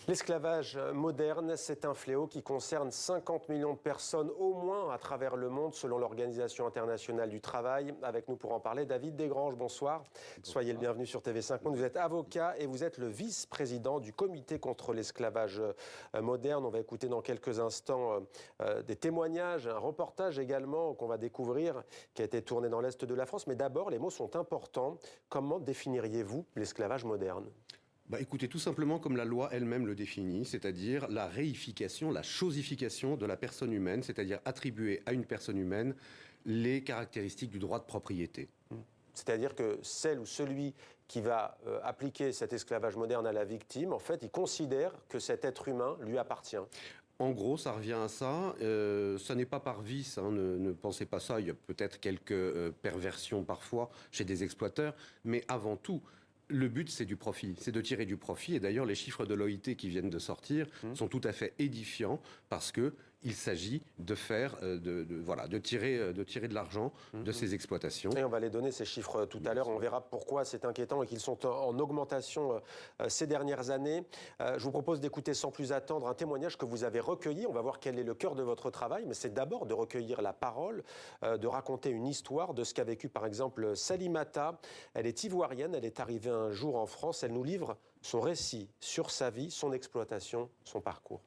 L'esclavage moderne, c'est un fléau qui concerne 50 millions de personnes au moins à travers le monde, selon l'Organisation internationale du travail. Avec nous pour en parler, David Desgranges, bonsoir. Soyez le bienvenu sur TV5 Monde. Vous êtes avocat et vous êtes le vice-président du comité contre l'esclavage moderne. On va écouter dans quelques instants des témoignages, un reportage également qu'on va découvrir, qui a été tourné dans l'Est de la France. Mais d'abord, les mots sont importants. Comment définiriez-vous l'esclavage moderne ? Écoutez, tout simplement comme la loi elle-même le définit, c'est-à-dire la réification, la chosification de la personne humaine, c'est-à-dire attribuer à une personne humaine les caractéristiques du droit de propriété. C'est-à-dire que celle ou celui qui va appliquer cet esclavage moderne à la victime, en fait, il considère que cet être humain lui appartient. En gros, ça revient à ça. Ça n'est pas par vice, hein, ne pensez pas ça. Il y a peut-être quelques perversions parfois chez des exploiteurs, mais avant tout, le but, c'est du profit, c'est de tirer du profit. Et d'ailleurs, les chiffres de l'OIT qui viennent de sortir sont tout à fait édifiants parce que il s'agit de faire, de tirer de l'argent de ces exploitations. Et on va les donner, ces chiffres, tout à l'heure. On verra pourquoi c'est inquiétant et qu'ils sont en augmentation ces dernières années. Je vous propose d'écouter sans plus attendre un témoignage que vous avez recueilli. On va voir quel est le cœur de votre travail, mais c'est d'abord de recueillir la parole, de raconter une histoire de ce qu'a vécu par exemple Salimata. Elle est ivoirienne, elle est arrivée un jour en France. Elle nous livre son récit sur sa vie, son exploitation, son parcours.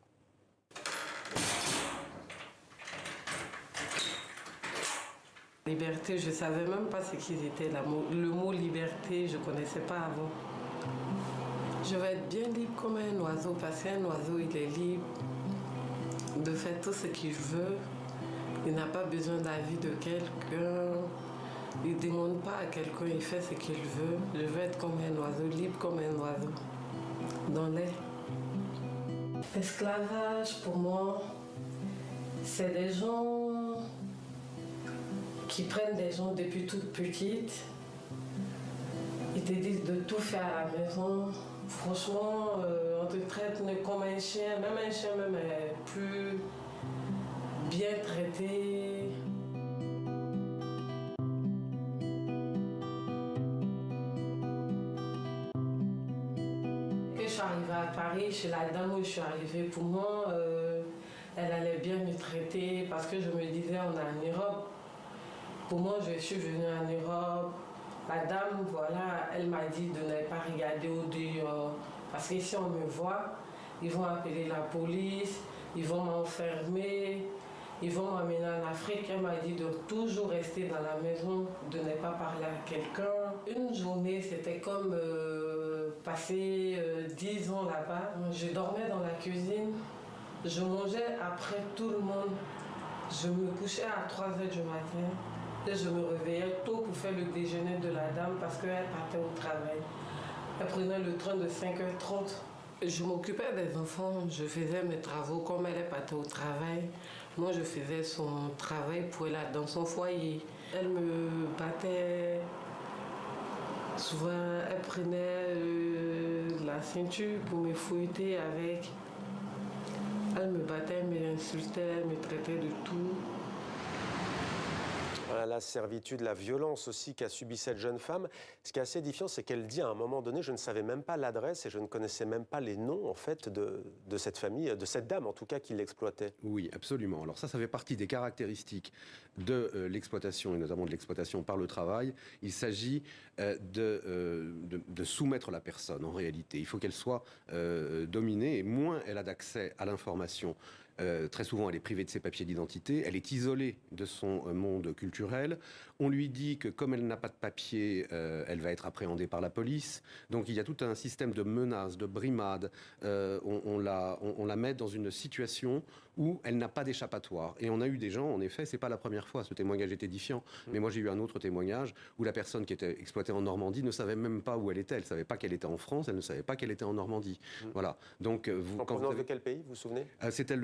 Liberté, je ne savais même pas ce qu'ils étaient. Le mot liberté, je ne connaissais pas avant. Je vais être bien libre comme un oiseau, parce qu'un oiseau, il est libre de faire tout ce qu'il veut. Il n'a pas besoin d'avis de quelqu'un. Il ne demande pas à quelqu'un, il fait ce qu'il veut. Je veux être comme un oiseau, libre comme un oiseau, dans l'air. L'esclavage, pour moi, c'est des gens qui prennent des gens depuis toute petite. Ils te disent de tout faire à la maison. Franchement, on te traite comme un chien. Même un chien même est plus bien traité. Quand je suis arrivée à Paris, chez la dame où je suis arrivée, pour moi, elle allait bien me traiter parce que je me disais, on est en Europe. Pour moi, je suis venue en Europe. La dame, voilà, elle m'a dit de ne pas regarder au dehors. Parce que si on me voit, ils vont appeler la police, ils vont m'enfermer, ils vont m'amener en Afrique. Elle m'a dit de toujours rester dans la maison, de ne pas parler à quelqu'un. Une journée, c'était comme passer 10 ans là-bas. Je dormais dans la cuisine, je mangeais après tout le monde. Je me couchais à 3 h du matin. Et je me réveillais tôt pour faire le déjeuner de la dame parce qu'elle partait au travail. Elle prenait le train de 5h30. Je m'occupais des enfants, je faisais mes travaux comme elle partait au travail. Moi, je faisais son travail pour elle dans son foyer. Elle me battait. Souvent, elle prenait la ceinture pour me fouetter avec. Elle me battait, elle m'insultait, elle me traitait de tout. Voilà, la servitude, la violence aussi qu'a subi cette jeune femme. Ce qui est assez édifiant, c'est qu'elle dit à un moment donné, je ne savais même pas l'adresse et je ne connaissais même pas les noms en fait de cette famille, de cette dame en tout cas qui l'exploitait. Oui, absolument. Alors ça fait partie des caractéristiques de l'exploitation et notamment de l'exploitation par le travail. Il s'agit de soumettre la personne en réalité. Il faut qu'elle soit dominée et moins elle a d'accès à l'information. Très souvent, elle est privée de ses papiers d'identité, elle est isolée de son monde culturel. On lui dit que comme elle n'a pas de papier, elle va être appréhendée par la police. Donc il y a tout un système de menaces, de brimades. On la met dans une situation où elle n'a pas d'échappatoire. Et on a eu des gens, en effet, c'est pas la première fois, ce témoignage est édifiant, mais moi j'ai eu un autre témoignage où la personne qui était exploitée en Normandie ne savait même pas où elle était. Elle ne savait pas qu'elle était en France, elle ne savait pas qu'elle était en Normandie. Voilà. Donc, en provenance de quel pays, vous vous souvenez ? C'était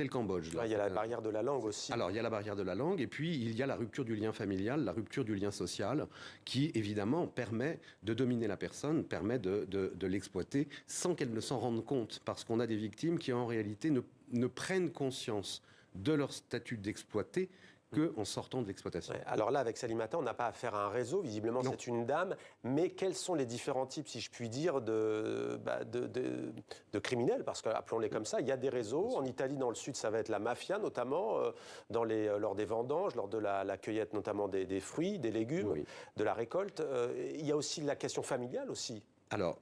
le Cambodge. Là. Il y a la barrière de la langue aussi. Alors, il y a la barrière de la langue, et puis il y a la rupture du lien familial, la rupture du lien social, qui, évidemment, permet de dominer la personne, permet de l'exploiter, sans qu'elle ne s'en rende compte, parce qu'on a des victimes qui, en réalité, ne prennent conscience de leur statut d'exploité qu'en sortant de l'exploitation. Ouais, alors là, avec Salimata, on n'a pas affaire à un réseau. Visiblement, c'est une dame. Mais quels sont les différents types, si je puis dire, de criminels? Parce que, appelons-les comme ça, il y a des réseaux. En Italie, dans le sud, ça va être la mafia, notamment, lors des vendanges, lors de la cueillette, notamment des fruits, des légumes, de la récolte. Il y a aussi la question familiale aussi. Alors,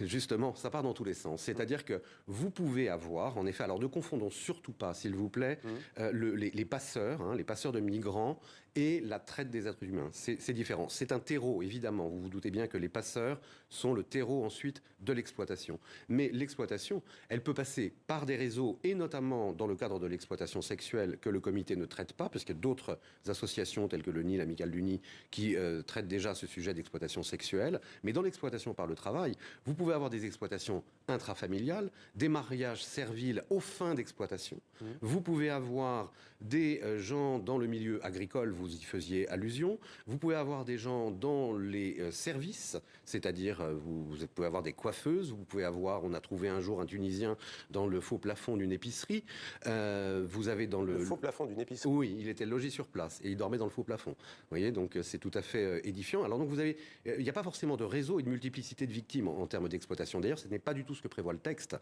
justement, ça part dans tous les sens. C'est-à-dire que vous pouvez avoir, en effet, alors ne confondons surtout pas, s'il vous plaît, les passeurs, les passeurs de migrants et la traite des êtres humains. C'est différent. C'est un terreau, évidemment. Vous vous doutez bien que les passeurs sont le terreau ensuite de l'exploitation. Mais l'exploitation, elle peut passer par des réseaux, et notamment dans le cadre de l'exploitation sexuelle que le comité ne traite pas, parce qu'il y a d'autres associations telles que le NIL, l'Amicale du Nid, qui traitent déjà ce sujet d'exploitation sexuelle. Mais dans l'exploitation par le travail, vous pouvez avoir des exploitations intrafamiliales, des mariages serviles aux fins d'exploitation. Vous pouvez avoir des gens dans le milieu agricole, vous y faisiez allusion. Vous pouvez avoir des gens dans les services, c'est-à-dire vous pouvez avoir des coiffeuses, vous pouvez avoir, on a trouvé un jour un Tunisien dans le faux plafond d'une épicerie. Vous avez dans le faux plafond d'une épicerie. Oui, il était logé sur place et il dormait dans le faux plafond. Vous voyez, donc c'est tout à fait édifiant. Alors donc vous avez, il n'y a pas forcément de réseau et de multiplicité de victimes en termes d'exploitation. D'ailleurs, ce n'est pas du tout ce que prévoit le texte.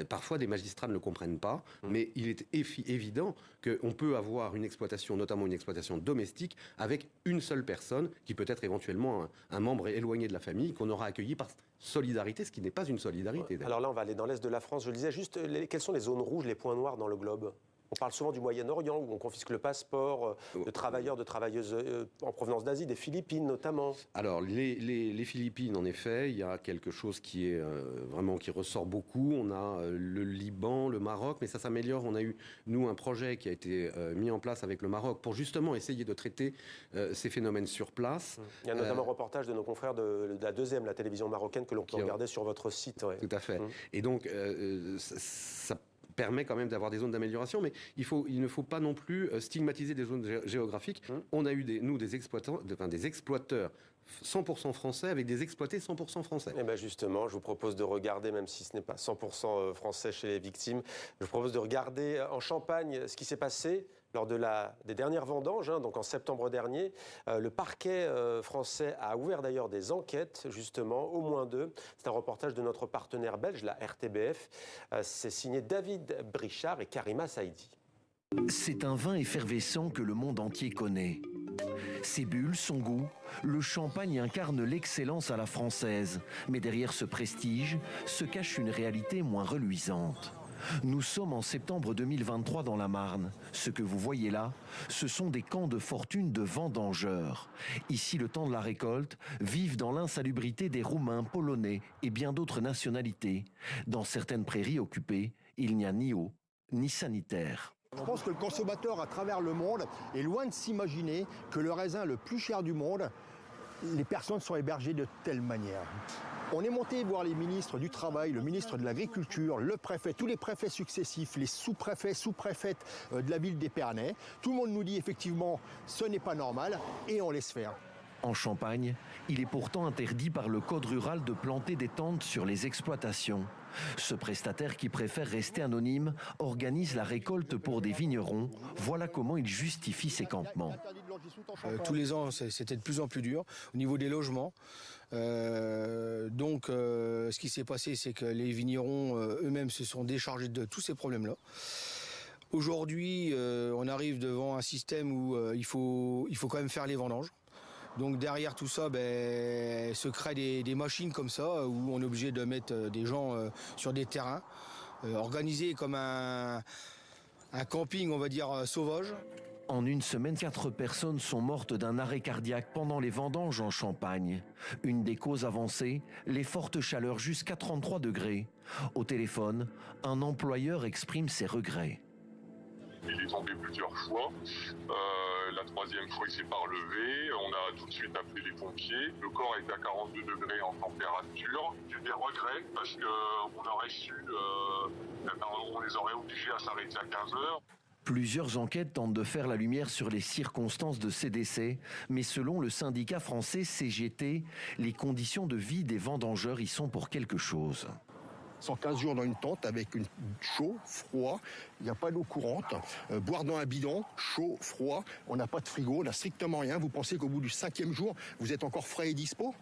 Parfois, des magistrats ne le comprennent pas, mais il est évident qu'on peut avoir une exploitation, notamment une exploitation domestique, avec une seule personne, qui peut être éventuellement un membre éloigné de la famille, qu'on aura accueilli par solidarité, ce qui n'est pas une solidarité. Alors là, on va aller dans l'est de la France. Je le disais juste, quelles sont les zones rouges, les points noirs dans le globe ? On parle souvent du Moyen-Orient, où on confisque le passeport de travailleurs, de travailleuses en provenance d'Asie, des Philippines notamment. Alors, les Philippines, en effet, il y a quelque chose qui est vraiment qui ressort beaucoup. On a le Liban, le Maroc, mais ça s'améliore. On a eu, nous, un projet qui a été mis en place avec le Maroc pour justement essayer de traiter ces phénomènes sur place. Il y a notamment un reportage de nos confrères de la deuxième, la télévision marocaine, que l'on peut regarder sur votre site. Ouais. Tout à fait. Et donc, ça permet quand même d'avoir des zones d'amélioration, mais il ne faut pas non plus stigmatiser des zones géographiques. On a eu des exploiteurs 100% français avec des exploités 100% français. Et bien justement, je vous propose de regarder, même si ce n'est pas 100% français chez les victimes, je vous propose de regarder en Champagne ce qui s'est passé lors des dernières vendanges, donc en septembre dernier. Le parquet français a ouvert d'ailleurs des enquêtes, justement, au moins 2. C'est un reportage de notre partenaire belge, la RTBF. C'est signé David Brichard et Karima Saïdi. C'est un vin effervescent que le monde entier connaît. Ses bulles, son goût, le champagne incarne l'excellence à la française. Mais derrière ce prestige se cache une réalité moins reluisante. Nous sommes en septembre 2023 dans la Marne. Ce que vous voyez là, ce sont des camps de fortune de vendangeurs. Ici, le temps de la récolte, vivent dans l'insalubrité des Roumains, Polonais et bien d'autres nationalités. Dans certaines prairies occupées, il n'y a ni eau, ni sanitaire. Je pense que le consommateur à travers le monde est loin de s'imaginer que le raisin le plus cher du monde, les personnes sont hébergées de telle manière. On est monté voir les ministres du Travail, le ministre de l'Agriculture, le préfet, tous les préfets successifs, les sous-préfets, sous-préfètes de la ville d'Épernay. Tout le monde nous dit effectivement ce n'est pas normal et on laisse faire. En Champagne, il est pourtant interdit par le code rural de planter des tentes sur les exploitations. Ce prestataire qui préfère rester anonyme organise la récolte pour des vignerons. Voilà comment il justifie ses campements. Tous les ans, c'était de plus en plus dur au niveau des logements. Donc, ce qui s'est passé, c'est que les vignerons eux-mêmes se sont déchargés de tous ces problèmes-là. Aujourd'hui, on arrive devant un système où il faut quand même faire les vendanges. Donc derrière tout ça, se créent des machines comme ça, où on est obligé de mettre des gens sur des terrains, organisés comme un camping, on va dire, sauvage. En une semaine, 4 personnes sont mortes d'un arrêt cardiaque pendant les vendanges en Champagne. Une des causes avancées, les fortes chaleurs jusqu'à 33 degrés. Au téléphone, un employeur exprime ses regrets. Il est tombé plusieurs fois. La troisième fois, il s'est pas relevé. On a tout de suite appelé les pompiers. Le corps était à 42 degrés en température. J'ai des regrets parce qu'on aurait su, on les aurait obligés à s'arrêter à 15 heures. Plusieurs enquêtes tentent de faire la lumière sur les circonstances de ces décès, mais selon le syndicat français CGT, les conditions de vie des vendangeurs y sont pour quelque chose. 115 jours dans une tente avec chaud, froid, il n'y a pas d'eau courante, boire dans un bidon, chaud, froid, on n'a pas de frigo, on n'a strictement rien. Vous pensez qu'au bout du 5e jour, vous êtes encore frais et dispo?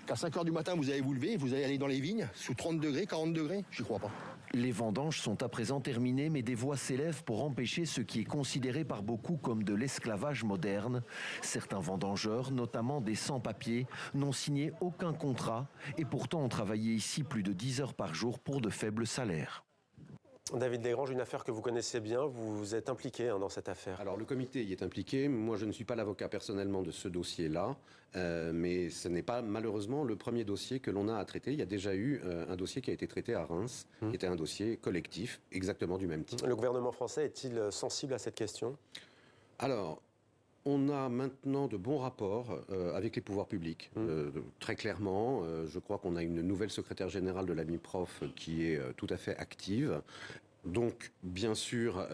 Qu'à 5 heures du matin, vous allez vous lever, vous allez aller dans les vignes, sous 30 degrés, 40 degrés? J'y crois pas. Les vendanges sont à présent terminées, mais des voix s'élèvent pour empêcher ce qui est considéré par beaucoup comme de l'esclavage moderne. Certains vendangeurs, notamment des sans-papiers, n'ont signé aucun contrat et pourtant ont travaillé ici plus de 10 heures par jour pour de faibles salaires. David Desgranges, une affaire que vous connaissez bien, vous êtes impliqué dans cette affaire. Alors le comité y est impliqué, moi je ne suis pas l'avocat personnellement de ce dossier-là, mais ce n'est pas malheureusement le premier dossier que l'on a à traiter. Il y a déjà eu un dossier qui a été traité à Reims, qui était un dossier collectif, exactement du même type. Le gouvernement français est-il sensible à cette question? Alors, on a maintenant de bons rapports avec les pouvoirs publics, très clairement. Je crois qu'on a une nouvelle secrétaire générale de la MIPROF qui est tout à fait active. Donc, bien sûr,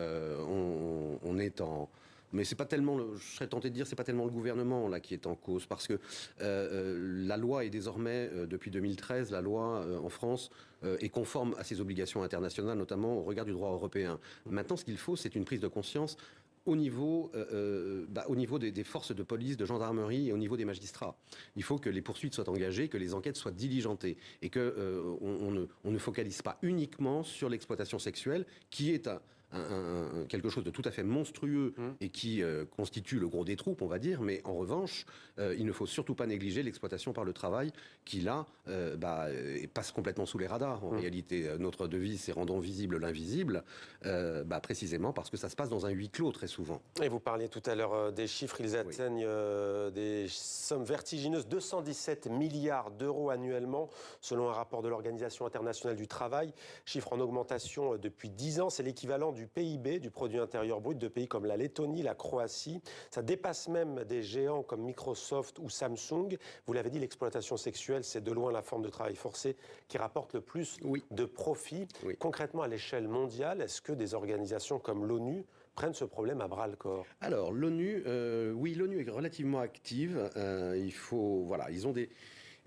on est en... Mais c'est pas tellement, je serais tenté de dire, c'est pas tellement le gouvernement là qui est en cause, parce que la loi est désormais, depuis 2013, la loi en France est conforme à ses obligations internationales, notamment au regard du droit européen. Maintenant, ce qu'il faut, c'est une prise de conscience au niveau des forces de police, de gendarmerie et au niveau des magistrats. Il faut que les poursuites soient engagées, que les enquêtes soient diligentées et qu'on ne focalise pas uniquement sur l'exploitation sexuelle, qui est quelque chose de tout à fait monstrueux et qui constitue le gros des troupes, on va dire, mais en revanche, il ne faut surtout pas négliger l'exploitation par le travail qui, là, passe complètement sous les radars. En réalité, notre devise, c'est « rendons visible l'invisible », précisément parce que ça se passe dans un huis clos très souvent. Et vous parliez tout à l'heure des chiffres, ils atteignent des sommes vertigineuses, 217 milliards d'euros annuellement, selon un rapport de l'Organisation internationale du travail, chiffre en augmentation depuis 10 ans, c'est l'équivalent du PIB, du produit intérieur brut, de pays comme la Lettonie, la Croatie. Ça dépasse même des géants comme Microsoft ou Samsung. Vous l'avez dit, l'exploitation sexuelle, c'est de loin la forme de travail forcé qui rapporte le plus de profit. Concrètement, à l'échelle mondiale, est-ce que des organisations comme l'ONU prennent ce problème à bras-le-corps? Alors, l'ONU, l'ONU est relativement active.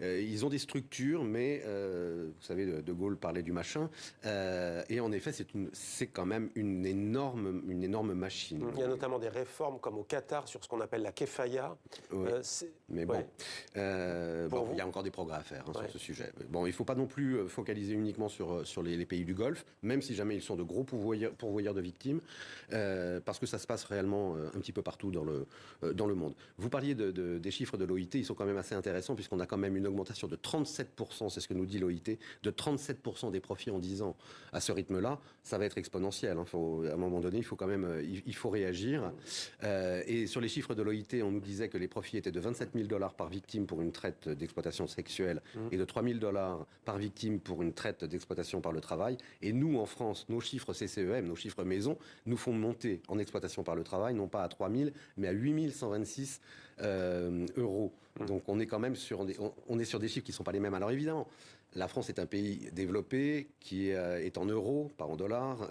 Ils ont des structures, mais vous savez, De Gaulle parlait du machin, et en effet, c'est quand même une énorme machine. Il y a notamment des réformes comme au Qatar sur ce qu'on appelle la kefaya. Mais bon, il y a encore des progrès à faire sur ce sujet. Bon, il ne faut pas non plus focaliser uniquement sur les pays du Golfe, même si jamais ils sont de gros pourvoyeurs de victimes, parce que ça se passe réellement un petit peu partout dans le monde. Vous parliez des chiffres de l'OIT, ils sont quand même assez intéressants, puisqu'on a quand même une augmentation de 37%, c'est ce que nous dit l'OIT, de 37% des profits en 10 ans. À ce rythme-là, ça va être exponentiel. À un moment donné, il faut quand même réagir. Et sur les chiffres de l'OIT, on nous disait que les profits étaient de 27 000 $ par victime pour une traite d'exploitation sexuelle et de 3 000 $ par victime pour une traite d'exploitation par le travail. Et nous, en France, nos chiffres CCEM, nos chiffres maison, nous font monter en exploitation par le travail, non pas à 3 000, mais à 8 126 euros. Donc on est quand même sur des chiffres qui ne sont pas les mêmes. Alors évidemment, la France est un pays développé qui est en euros, pas en dollars.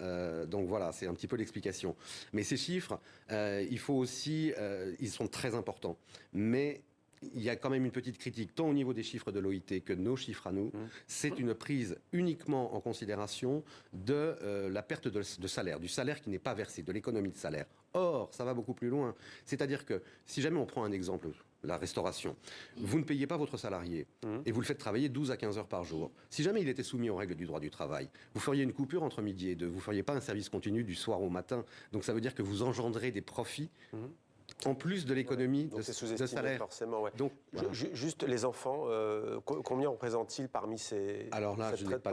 Donc voilà, c'est un petit peu l'explication. Mais ces chiffres, il faut aussi, ils sont très importants. Mais il y a quand même une petite critique, tant au niveau des chiffres de l'OIT que de nos chiffres à nous. C'est une prise uniquement en considération de la perte de salaire, du salaire qui n'est pas versé, de l'économie de salaire. Or, ça va beaucoup plus loin. C'est-à-dire que, si jamais on prend un exemple, la restauration, vous ne payez pas votre salarié et vous le faites travailler 12 à 15 heures par jour. Si jamais il était soumis aux règles du droit du travail, vous feriez une coupure entre midi et 2, vous ne feriez pas un service continu du soir au matin. Donc ça veut dire que vous engendrez des profits en plus de l'économie de salaire. Forcément, Donc, voilà. Juste les enfants, combien représentent-ils parmi ces... Alors là, je n'ai pas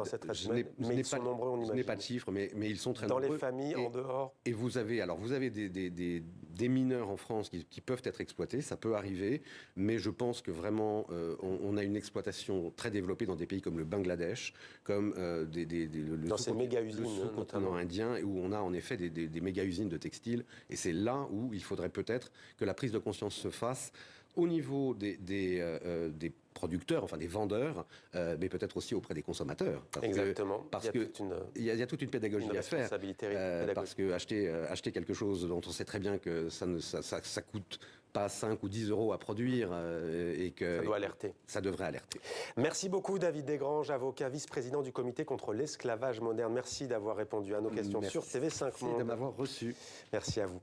de chiffres, mais ils sont très nombreux. Dans les familles, en dehors. Et vous avez des mineurs en France qui peuvent être exploités, ça peut arriver, mais je pense que vraiment, on a une exploitation très développée dans des pays comme le Bangladesh, comme dans ces méga-usines, le sous-continent indien, où on a en effet des méga-usines de textiles, et c'est là où il faudrait peut-être que la prise de conscience se fasse au niveau des producteurs, enfin des vendeurs, mais peut-être aussi auprès des consommateurs. Exactement. Il y a toute une pédagogie à faire. Parce que acheter quelque chose dont on sait très bien que ça coûte pas 5 ou 10 euros à produire et que ça doit alerter. Ça devrait alerter. Merci beaucoup David Desgranges, avocat, vice-président du comité contre l'esclavage moderne. Merci d'avoir répondu à nos questions sur TV5 Monde. Merci de m'avoir reçu. Merci à vous.